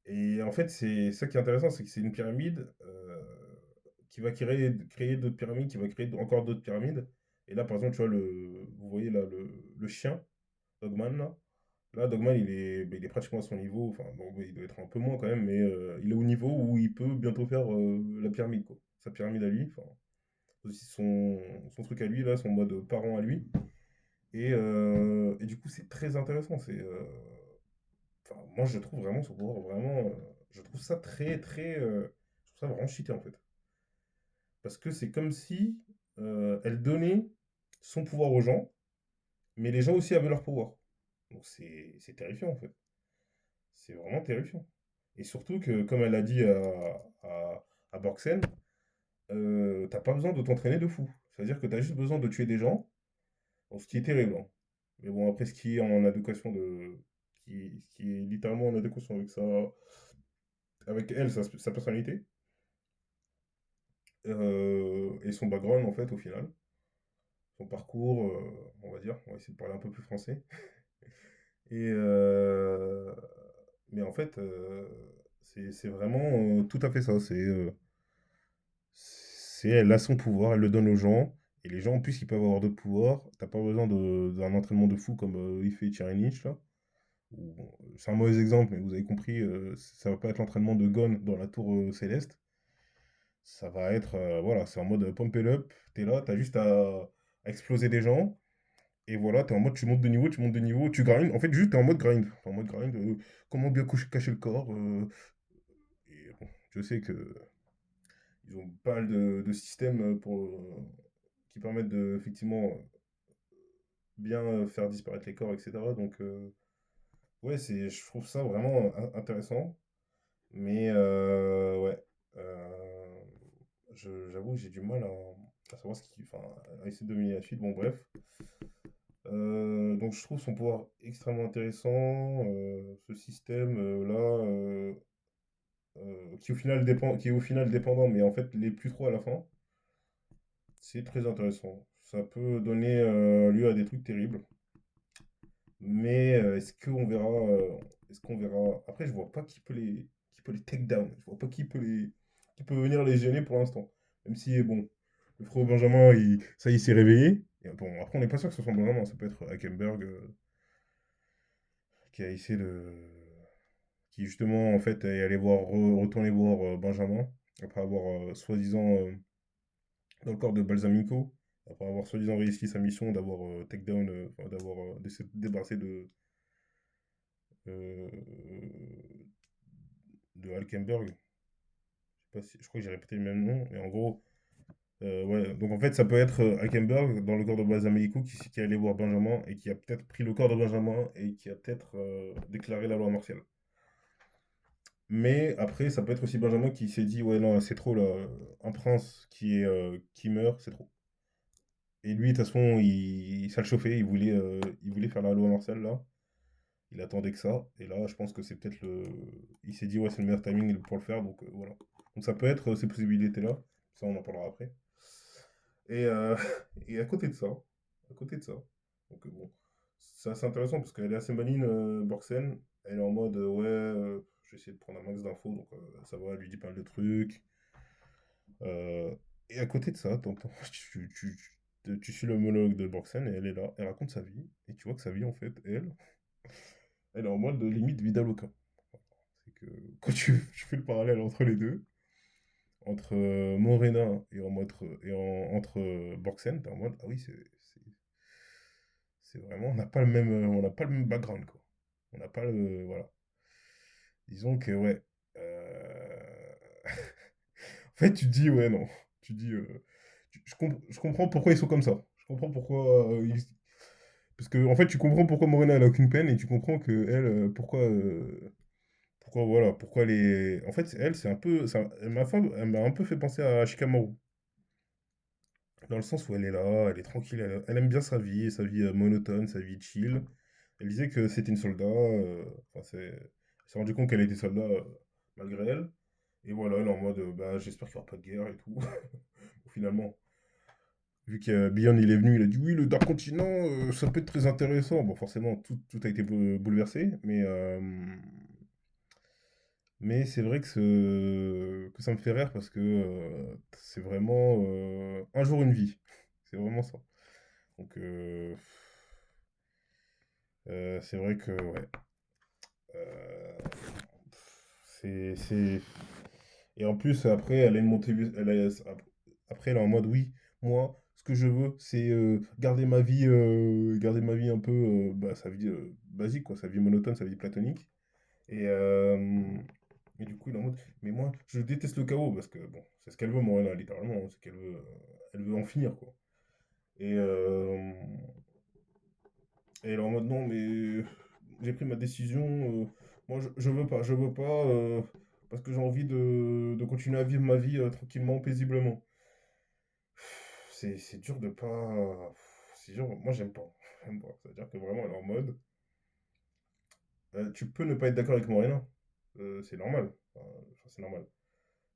Et en fait, c'est ça qui est intéressant, c'est que c'est une pyramide qui va créer d'autres pyramides, qui va créer encore d'autres pyramides. Et là, par exemple, tu vois, vous voyez là, le chien, Dogman, là. Là, Dogman, il est pratiquement à son niveau. Enfin, bon, il doit être un peu moins quand même, mais il est au niveau où il peut bientôt faire la pyramide, quoi. Sa pyramide à lui, enfin, aussi son truc à lui, là, son mode parent à lui. Et du coup, c'est très intéressant. Enfin, moi, je trouve vraiment son pouvoir vraiment. Je trouve ça je trouve ça vraiment cheaté en fait. Parce que c'est comme si elle donnait son pouvoir aux gens, mais les gens aussi avaient leur pouvoir. Donc c'est terrifiant en fait. C'est vraiment terrifiant. Et surtout que, comme elle a dit à Borgsen, t'as pas besoin de t'entraîner de fou. C'est-à-dire que t'as juste besoin de tuer des gens, bon, ce qui est terrible, hein. Mais bon, après, ce qui est en adéquation ce qui est littéralement en adéquation avec avec elle, sa personnalité, et son background en fait au final, son parcours, on va dire, on va essayer de parler un peu plus français. Et mais en fait, c'est vraiment tout à fait ça. Elle a son pouvoir, elle le donne aux gens. Et les gens, en plus, ils peuvent avoir d'autres pouvoirs. T'as pas besoin d'un entraînement de fou comme il fait Thierry Nietzsche, là. Bon, c'est un mauvais exemple, mais vous avez compris, ça va pas être l'entraînement de Gon dans la tour céleste. Ça va être, voilà, c'est en mode pump it up. T'es là, t'as juste à exploser des gens. Et voilà, t'es en mode, tu montes de niveau, tu montes de niveau, tu grindes. En fait, juste, t'es en mode grind. T'es en mode grind, comment bien cacher le corps. Et bon, je sais que ils ont pas mal de systèmes qui permettent de, effectivement, bien faire disparaître les corps, etc. Donc, ouais, je trouve ça vraiment intéressant. Mais, ouais. euh, J'avoue, j'ai du mal à savoir enfin, à essayer de dominer la suite. Bon, bref. Donc je trouve son pouvoir extrêmement intéressant, ce système là, qui est au final dépendant, mais en fait l'est plus trop à la fin. C'est très intéressant. Ça peut donner lieu à des trucs terribles, mais est-ce qu'on verra. Après, je vois pas qui peut les take down. Je vois pas qui peut venir les gêner pour l'instant. Même si bon, le frérot Benjamin, ça y est, il s'est réveillé. Et bon, après, on n'est pas sûr que ce soit Benjamin, ça peut être Hackenberg. Qui a essayé qui justement en fait est allé retourner voir Benjamin après avoir soi-disant dans le corps de Balsamico, après avoir soi-disant réussi sa mission d'avoir takedown, enfin, d'avoir débarrassé euh, de Alkenberg. Je sais pas je crois que j'ai répété le même nom, mais en gros, ouais. Donc en fait, ça peut être Alkenberg dans le corps de Balsamico qui est allé voir Benjamin et qui a peut-être pris le corps de Benjamin et qui a peut-être déclaré la loi martiale. Mais après, ça peut être aussi Benjamin qui s'est dit, ouais, non, c'est trop, là. Un prince qui meurt, c'est trop. Et lui, de toute façon, ça le chauffait, il voulait faire la loi martiale, là. Il attendait que ça. Et là, je pense que c'est peut-être le. Il s'est dit, ouais, c'est le meilleur timing pour le faire, donc voilà. Donc ça peut être ces possibilités-là. Ça, on en parlera après. Et, et à côté de ça, donc bon, c'est assez intéressant parce qu'elle est assez maligne, Borgsen. Elle est en mode, ouais, je vais essayer de prendre un max d'infos, donc ça va, elle lui dit pas mal de trucs. Euh, et à côté de ça, tu suis le monologue de Borgsen et elle est là, elle raconte sa vie. Et tu vois que sa vie, en fait, elle est en mode de limite vida loca. que quand tu fais le parallèle entre les deux, entre Morena et, entre Borgsen, t'es en mode, ah oui, c'est vraiment, on n'a pas le même background, quoi. On n'a pas le, voilà. Disons que, ouais. En fait, tu te dis, ouais, non. Tu dis, je comprends pourquoi ils sont comme ça. Je comprends pourquoi parce que, en fait, tu comprends pourquoi Morena, elle a aucune peine, et tu comprends que elle, pourquoi, voilà, pourquoi elle est... En fait, elle, c'est un peu... elle m'a un peu fait penser à Shikamaru. Dans le sens où elle est là, elle est tranquille, elle aime bien sa vie monotone, sa vie chill. Elle disait que c'était une soldat, enfin, elle s'est rendu compte qu'elle était soldat malgré elle. Et voilà, elle est en mode, bah, j'espère qu'il n'y aura pas de guerre et tout. Finalement, vu que Beyond il est venu, il a dit oui, le Dark Continent, ça peut être très intéressant. Bon, forcément, tout a été bouleversé, mais c'est vrai que ça me fait rire parce que c'est vraiment un jour une vie. C'est vraiment ça. Donc, c'est vrai que, ouais. euh, c'est... Et en plus, après, elle a une montée. Après, elle est en mode oui, moi, ce que je veux, c'est garder ma vie un peu, bah, sa vie basique, quoi, sa vie monotone, sa vie platonique. Et, et du coup, il est en mode, mais moi, je déteste le chaos, parce que, bon, c'est ce qu'elle veut, Morena, littéralement, hein, c'est qu'elle veut, elle veut en finir, quoi. Et, et elle est en mode, non, mais j'ai pris ma décision, moi, je veux pas, parce que j'ai envie de continuer à vivre ma vie tranquillement, paisiblement. C'est dur de pas. C'est dur, moi j'aime pas. J'aime pas. C'est-à-dire que vraiment elle est en mode. Tu peux ne pas être d'accord avec Morena. C'est normal. Enfin, c'est normal.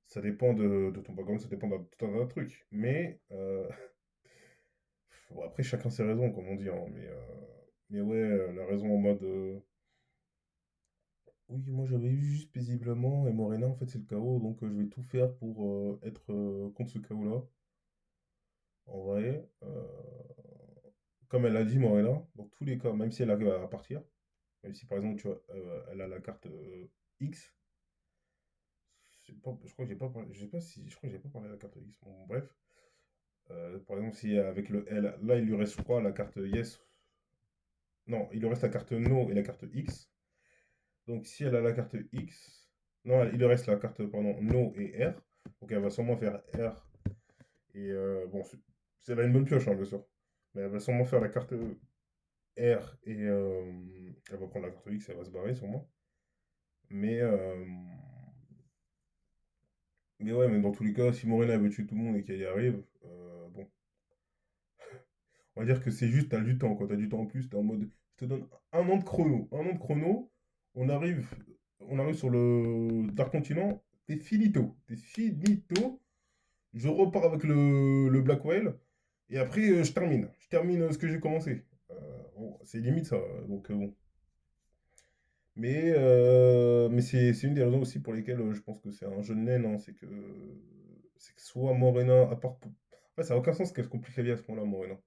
Ça dépend de ton background, ça dépend d'un tout un tas de trucs. Mais bon, après chacun ses raisons, comme on dit, hein, mais ouais, la raison en mode. Oui, moi j'avais eu juste paisiblement et Morena en fait c'est le chaos donc je vais tout faire pour être contre ce chaos-là. En vrai, comme elle l'a dit Morena, dans tous les cas, même si elle arrive à partir, même si par exemple, tu vois, elle a la carte X, je crois que j'ai pas parlé, je sais pas si, je crois que j'ai pas parlé de la carte X. Bon, bref, par exemple, si avec le L, là il lui reste, je crois, la carte Yes. Non, il lui reste la carte No et la carte X. Donc si elle a la carte X, non, il lui reste la carte, pardon, No et R. Donc elle va sûrement faire R. Et bon, elle a une bonne pioche, hein, bien sûr. Mais elle va sûrement faire la carte R et elle va prendre la carte X et elle va se barrer sûrement. Mais, mais ouais, mais dans tous les cas, si Morena veut tuer tout le monde et qu'elle y arrive, bon, on va dire que c'est juste, t'as du temps, quand t'as du temps en plus, t'es en mode, je te donne un an de chrono. Un an de chrono, on arrive, on arrive sur le Dark Continent, t'es finito. Je repars avec le Blackwell, et après, je termine. Je termine ce que j'ai commencé. Bon, c'est limite ça, donc bon. Mais c'est une des raisons aussi pour lesquelles je pense que c'est un jeune naine, hein, c'est que soit Morena, à part ouais, ça n'a aucun sens qu'elle se complique la vie à ce point-là, Morena.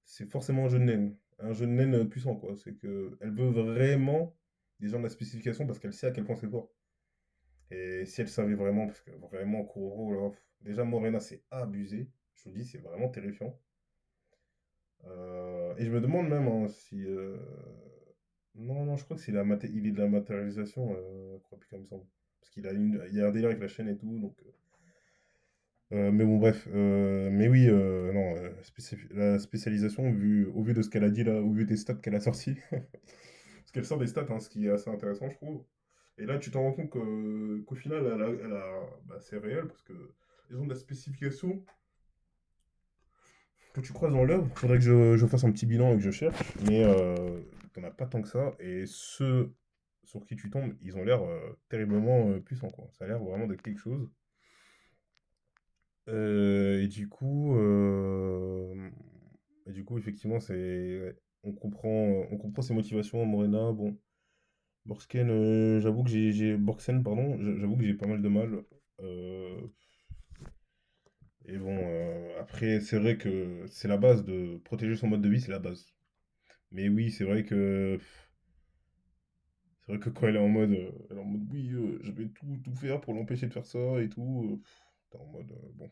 C'est forcément un jeune naine puissant, quoi. C'est que elle veut vraiment des gens de la spécification parce qu'elle sait à quel point c'est fort. Et si elle savait vraiment, parce que vraiment, Kuroro, là, déjà Morena, c'est abusé. Je vous le dis, c'est vraiment terrifiant. Et je me demande même hein, si. Non, non, je crois que il est de la matérialisation, Kurapika, il me semble. Parce il y a un délire avec la chaîne et tout, donc. Mais bon, bref. Mais oui, non, la spécialisation, au vu de ce qu'elle a dit là, au vu des stats qu'elle a sortis, parce qu'elle sort des stats, hein, ce qui est assez intéressant, je trouve. Et là, tu t'en rends compte qu'au final, bah, c'est réel, parce que ils ont de la spécification. Quand tu croises dans l'œuvre, faudrait que je fasse un petit bilan et que je cherche, mais t'en as pas tant que ça. Et ceux sur qui tu tombes, ils ont l'air terriblement puissants, quoi. Ça a l'air vraiment d'être quelque chose. Et du coup, effectivement, ouais, on comprend ses motivations, Morena. Bon, Borsken, j'avoue que Borksen, pardon, j'avoue que j'ai pas mal de mal. Euh, et bon, après, c'est vrai que c'est la base de protéger son mode de vie, c'est la base. Mais oui, c'est vrai que C'est vrai que quand elle est en mode oui, je vais tout faire pour l'empêcher de faire ça et tout. T'es en mode bon,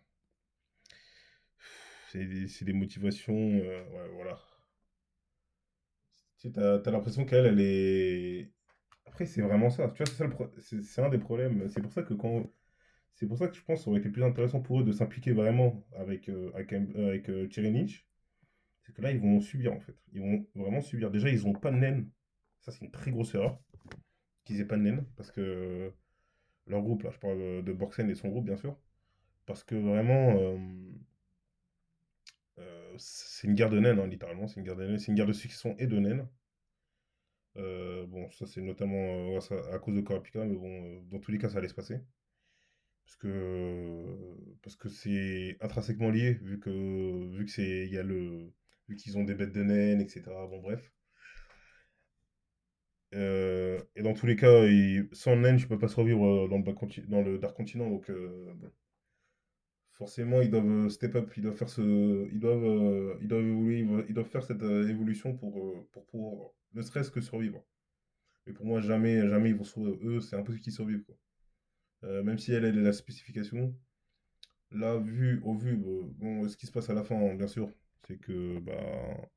c'est des motivations, ouais, voilà. Tu sais, t'as l'impression qu'elle, elle est. Après, c'est vraiment ça. Tu vois, c'est ça c'est un des problèmes. C'est pour ça que je pense que ça aurait été plus intéressant pour eux de s'impliquer vraiment avec Thierry Nietzsche. C'est que là, ils vont subir en fait. Ils vont vraiment subir. Déjà, ils ont pas de naine. Ça, c'est une très grosse erreur qu'ils aient pas de naine. Parce que leur groupe, là, je parle de Borksen et son groupe, bien sûr. Parce que vraiment, c'est une guerre de naines, hein, littéralement. C'est une guerre de naines. C'est une guerre de succession et de naines. Bon, ça, c'est notamment à cause de Kurapika, mais bon, dans tous les cas, ça allait se passer. Parce que c'est intrinsèquement lié, vu que c'est, il y a le, vu qu'ils ont des bêtes de naines, etc. Bon, bref. Et dans tous les cas, sans naine, je peux pas survivre dans le Dark Continent, donc bon. Forcément, ils doivent step up, ils doivent évoluer, ils doivent faire cette évolution pour pouvoir, ne serait-ce que survivre. Mais pour moi, jamais ils vont survivre. Eux, c'est impossible qu'ils survivent, quoi. Même si elle est la spécification, là, bon, ce qui se passe à la fin, hein, bien sûr, c'est que bah,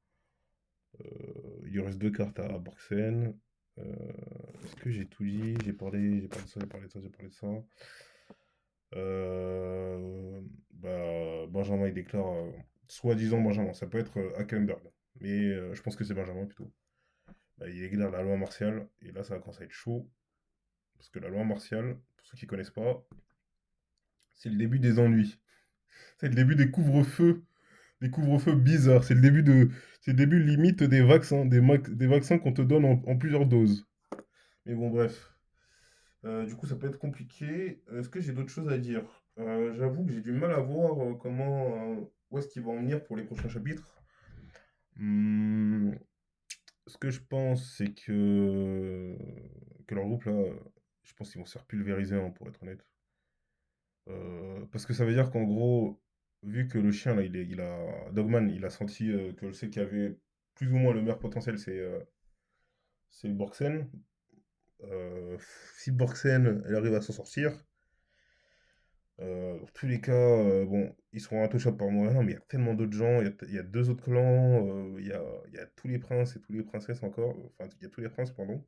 il lui reste deux cartes à Barksen. Euh, Est-ce que j'ai tout dit? J'ai parlé de ça, j'ai parlé de ça, j'ai parlé de ça. Benjamin, il déclare, soi-disant Benjamin, ça peut être Hackenberg, mais je pense que c'est Benjamin plutôt. Bah, il déclare la loi martiale, et là, ça va commencer à être chaud, parce que la loi martiale, pour ceux qui connaissent pas, c'est le début des ennuis. C'est le début des couvre-feux bizarres. C'est le début limite des vaccins, des vaccins qu'on te donne en plusieurs doses. Mais bon, bref. Du coup, ça peut être compliqué. Est-ce que j'ai d'autres choses à dire? J'avoue que j'ai du mal à voir où est-ce qu'ils vont en venir pour les prochains chapitres. Hmm, Ce que je pense, c'est que leur groupe là, je pense qu'ils vont se faire pulvériser, hein, pour être honnête. Parce que ça veut dire qu'en gros, vu que le chien là, Dogman, il a senti que le qui avait plus ou moins le meilleur potentiel, c'est Borksen. Si Borksen, elle arrive à s'en sortir, dans tous les cas, bon, ils seront intouchables par moi. Non, mais il y a tellement d'autres gens. Il y a deux autres clans. Il y a tous les princes et tous les princesses encore. Enfin, il y a tous les princes, pardon.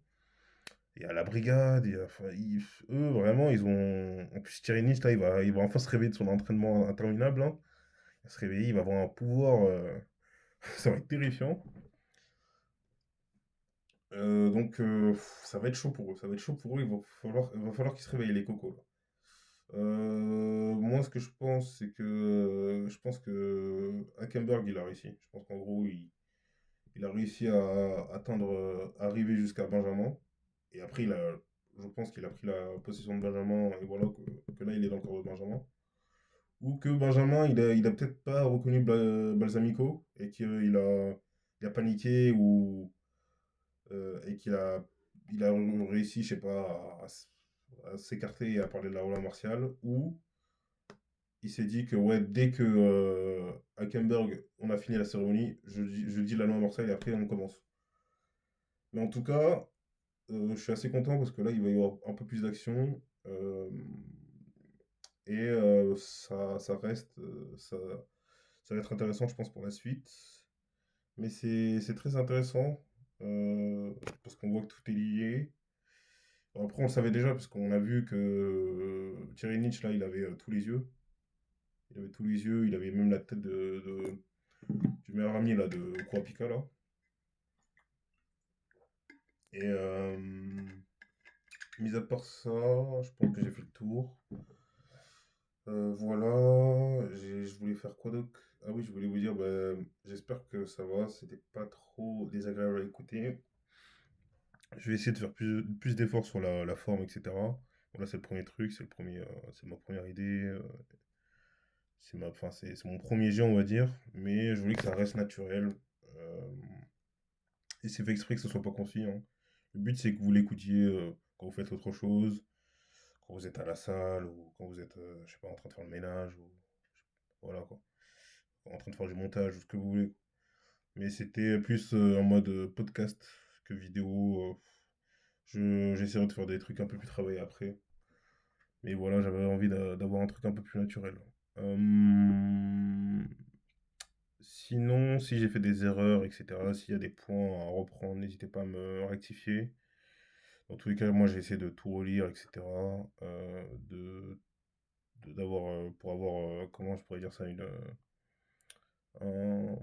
Il y a la brigade. Enfin, eux, vraiment, ils ont. En plus, Tyrannis, là, il va enfin se réveiller de son entraînement interminable, hein. Il va se réveiller, il va avoir un pouvoir. Ça va être terrifiant. Ça va être chaud pour eux. Ça va être chaud pour eux. Il va falloir qu'ils se réveillent, les cocos, là. Moi, ce que je pense, c'est que je pense que Hackenberg, il a réussi. Je pense qu'en gros, il a réussi à atteindre, arriver jusqu'à Benjamin. Et après, je pense qu'il a pris la possession de Benjamin. Et voilà, que là, il est dans le corps de Benjamin. Ou que Benjamin, il a peut-être pas reconnu Balsamico et il a paniqué et il a réussi, je sais pas, à s'écarter et à parler de la loi martiale. Ou il s'est dit que ouais, dès que à Kemberg, on a fini la cérémonie, je dis la loi Marseille et après on commence. Mais en tout cas, je suis assez content parce que là, il va y avoir un peu plus d'action. Et ça va être intéressant, je pense, pour la suite. Mais c'est très intéressant parce qu'on voit que tout est lié. Bon, après, on le savait déjà parce qu'on a vu que Thierry Nietzsche, là, il avait tous les yeux. Il avait tous les yeux, il avait même la tête du meilleur ami là, de Kurapika là. Et mis à part ça, je pense que j'ai fait le tour. Voilà, je voulais faire quoi d'autre? Ah oui, je voulais vous dire, bah, j'espère que ça va, c'était pas trop désagréable à écouter. Je vais essayer de faire plus d'efforts sur la forme, etc. Voilà, c'est le premier truc, c'est ma première idée, c'est mon premier jet, on va dire, mais je voulais que ça reste naturel. Euh, Et c'est fait exprès que ce soit pas concis, hein. Le but, c'est que vous l'écoutiez quand vous faites autre chose, quand vous êtes à la salle, ou quand vous êtes, je sais pas, en train de faire le ménage, ou voilà quoi, en train de faire du montage, ou ce que vous voulez. Mais c'était plus en mode podcast que vidéo. J'essaierai de faire des trucs un peu plus travaillés après. Mais voilà, j'avais envie d'avoir un truc un peu plus naturel. Hum, Sinon, si j'ai fait des erreurs, etc., s'il y a des points à reprendre, n'hésitez pas à me rectifier. Dans tous les cas, moi j'ai essayé de tout relire, etc. D'avoir, pour avoir, comment je pourrais dire ça, un,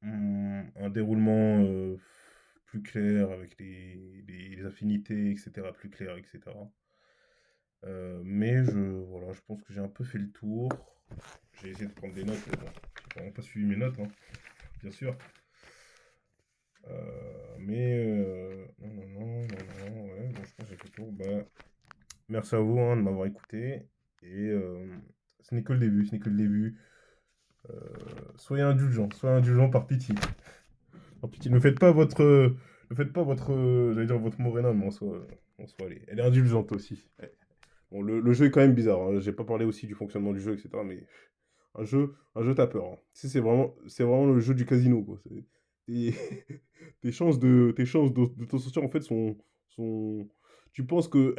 un déroulement plus clair avec les affinités, etc., plus claires, etc. Mais voilà, je pense que j'ai un peu fait le tour. J'ai essayé de prendre des notes, mais bon, j'ai vraiment pas suivi mes notes, hein, bien sûr. Non, non, non, non, non, ouais, bon, je pense que j'ai fait le tour. Bah, merci à vous hein, de m'avoir écouté. Et ce n'est que le début, ce n'est que le début. Euh, soyez indulgents par pitié. Par pitié, ne faites pas votre, j'allais dire votre Morena, mais en soi, elle est indulgente aussi. Ouais. Bon, le jeu est quand même bizarre, hein. J'ai pas parlé aussi du fonctionnement du jeu, etc. Mais un jeu, t'as peur, hein. Tu sais, c'est vraiment le jeu du casino, quoi. Tes, tes chances de t'en sortir, en fait, sont... Tu penses que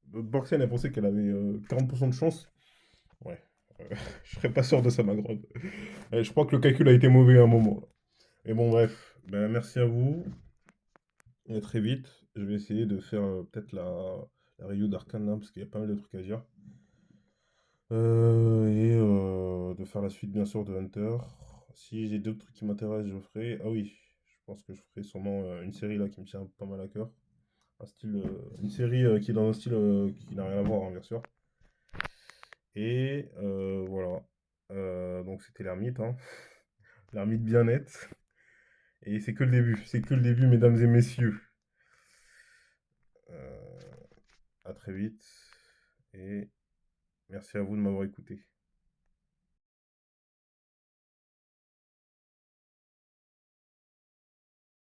Borxian, elle pensait qu'elle avait 40% de chance. Ouais. Je serais pas sûr de ça, ma grande. Je crois que le calcul a été mauvais à un moment, là. Mais bon, bref. Ben, merci à vous. Et à très vite. Je vais essayer de faire peut-être la review d'Arcane, là, parce qu'il y a pas mal de trucs à dire. De faire la suite bien sûr de Hunter. Si j'ai d'autres trucs qui m'intéressent, je ferai. Ah oui, je pense que je ferai sûrement une série là qui me tient pas mal à cœur. Une série qui est dans un style qui n'a rien à voir, hein, bien sûr. Et voilà. Donc c'était l'ermite, hein. L'ermite bien net. Et c'est que le début. C'est que le début, mesdames et messieurs. À très vite. Et merci à vous de m'avoir écouté.